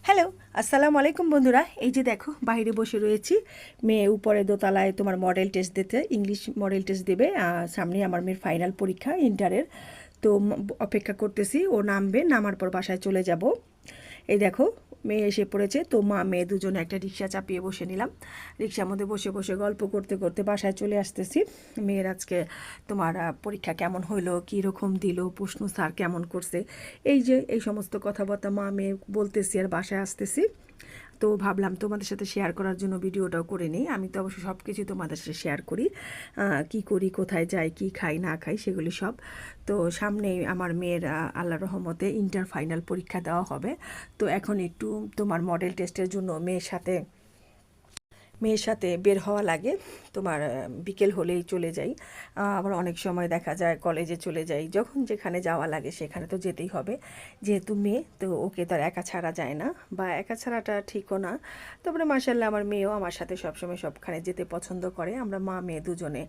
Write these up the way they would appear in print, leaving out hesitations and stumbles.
Hello, আসসালামু আলাইকুম বন্ধুরা। এই যে দেখো বাইরে বসে রয়েছি। মেয়ে উপরে দোতলায় তোমার মডেল টেস্ট দিতে, ইংলিশ মডেল টেস্ট দেবে। সামনে আমার মেয়ের ফাইনাল পরীক্ষা ইন্টারের। তো অপেক্ষা করতেছি, ও নামবে, নামার পর বাসায় চলে যাব। এই দেখো মেয়ে এসে পড়েছে, তো মা মেয়ে দুজনে একটা রিক্সা চাপিয়ে বসে নিলাম। রিক্সার মধ্যে বসে বসে গল্প করতে করতে বাসায় চলে আসতেছি। মেয়ের আজকে তোমার পরীক্ষা কেমন হইলো, কী রকম দিল, প্রশ্ন স্যার কেমন করছে, এই যে এই সমস্ত কথাবার্তা মা মেয়ে বলতেছি আর বাসায় আসতেছি। তো ভাবলাম তোমাদের সাথে শেয়ার করার জন্য ভিডিওটাও করে নিই। আমি তো অবশ্য সব কিছু তোমাদের সাথে শেয়ার করি, কি করি, কোথায় যাই, কি খাই না খাই সেগুলি সব। তো সামনেই আমার মেয়ের আল্লাহর রহমতে ইন্টার ফাইনাল পরীক্ষা দেওয়া হবে। তো এখন একটু তোমার মডেল টেস্টের জন্য মেয়ের সাথে বের হওয়া লাগে। তোমার বিকেল হলেই চলে যাই। আবার অনেক সময় দেখা যায় কলেজে চলে যাই, যখন যেখানে যাওয়া লাগে সেখানে তো যেতেই হবে, যেহেতু মেয়ে, তো ওকে তার একা ছাড়া যায় না, বা একা ছাড়াটা ঠিকও না। তারপরে মার্শাল্লাহ আমার মেয়েও আমার সাথে সবসময় সবখানে যেতে পছন্দ করে। আমরা মা মেয়ে দুজনে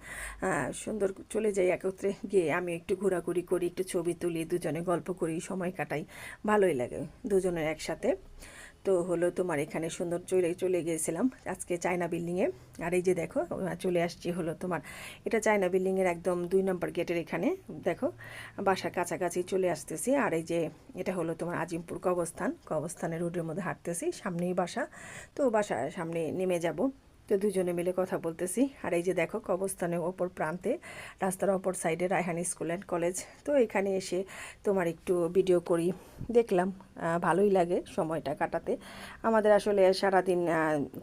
সুন্দর চলে যাই একত্রে, গিয়ে আমি একটু ঘোরাঘুরি করি, একটু ছবি তুলি, দুজনে গল্প করি, সময় কাটাই, ভালোই লাগে দুজনের একসাথে। তো হলো তোমার এখানে সুন্দর চলে চলে গিয়েছিলাম আজকে চায়না বিল্ডিংয়ে। আর এই যে দেখো চলে আসছি হলো তোমার, এটা চায়না বিল্ডিংয়ের একদম 2 নম্বর গেটের এখানে। দেখো বাসার কাছাকাছি চলে আসতেছি। আর এই যে এটা হলো তোমার আজিমপুর কবস্থানের রোডের মধ্যে হাঁটতেছি, সামনেই বাসা। তো বাসার সামনে নেমে যাব। তো দুজনে মিলে কথা বলতেছি। আর এই যে দেখো কবরস্থানের ওপর প্রান্তে, রাস্তার অপর সাইডে রায়হান স্কুল অ্যান্ড কলেজ। তো এখানে এসে তোমার একটু ভিডিও করি, দেখলাম ভালোই লাগে সময়টা কাটাতে। আমাদের আসলে সারাদিন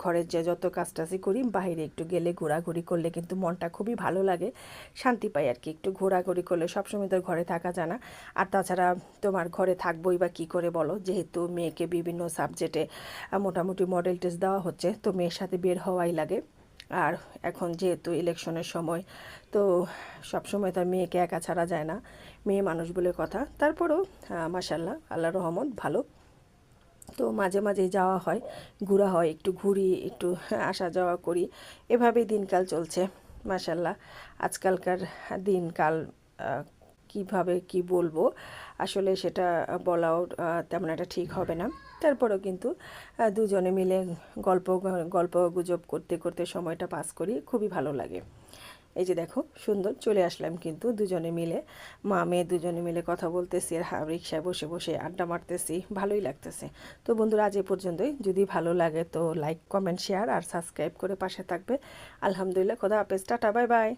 ঘরের যে যত কাজটাজই করি, বাইরে একটু গেলে ঘোরাঘুরি করলে কিন্তু মনটা খুবই ভালো লাগে, শান্তি পাই আর কি। একটু ঘোরাঘুরি করলে, সবসময় তো ঘরে থাকা যায় না। আর তাছাড়া তোমার ঘরে থাকবোই বা কী করে বলো, যেহেতু মেয়েকে বিভিন্ন সাবজেক্টে মোটামুটি মডেল টেস্ট দেওয়া হচ্ছে, তো মেয়ের সাথে বের হওয়াই লাগে। আর এখন যেহেতু ইলেকশনের সময়, তো সবসময় তার মেয়েকে একা ছাড়া যায় না, মেয়ে মানুষ বলে কথা। তারপরেও মাশাল্লাহ আল্লাহর রহমত ভালো। তো মাঝে মাঝেই যাওয়া হয়, ঘোরা হয়, একটু ঘুরি, একটু আসা যাওয়া করি, এভাবেই দিনকাল চলছে মাশাল্লাহ। আজকালকার দিনকাল কিভাবে কি বলবো, আসলে সেটা বলাও তেমন একটা ঠিক হবে না। তারপরেও কিন্তু দুজনে মিলে গল্প গল্প গুজব করতে করতে সময়টা পাস করি, খুবই ভালো লাগে। এই যে দেখো সুন্দর চলে আসলাম কিন্তু দুজনে মিলে, মা মেয়ে দুজনে মিলে কথা বলতেছি আর রিক্সায় বসে বসে আড্ডা মারতেছি, ভালোই লাগতেছে। তো বন্ধুরা আজ এ পর্যন্তই। যদি ভালো লাগে তো লাইক কমেন্ট শেয়ার আর সাবস্ক্রাইব করে পাশে থাকবে। আলহামদুলিল্লাহ, খোদা হাফেজ, টাটা, বাই বাই।